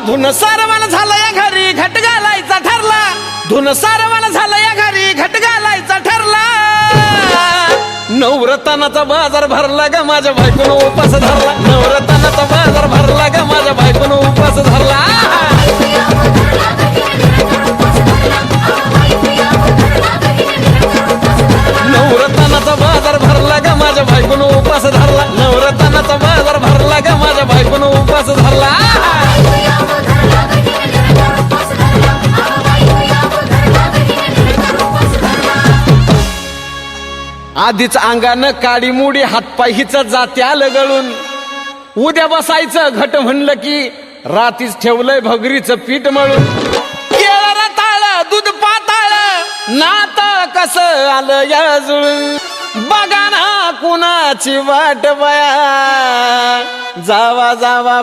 धुन सारवाला झाला या घरी घट घालायचा ठरला धुन सारवाला झाला या घरी घट घालायचा ठरला नवरत्नाचा बाजार भरला ग माझ्या बायकोनं उपास धरला नवरत्नाचा बाजार भरला ग माझ्या बायकोनं उपास धरला नवरत्नाचा बाजार भरला ग माझ्या बायकोनं उपास धरला नवरत्नाचा बाजार भरला ग माझ्या बायकोनं उपास धरला आधीच अंगानं काडी मुडी हातपाय हिच जात्या लगळून उद्या बसायचं घट म्हणलं की रातीच ठेवलंय भगरीचं पीठ मळून केळ रताळ दूध पाताळ नात कसं आलं या जुळून बघा ना कुणाची वाट बया जावा जावा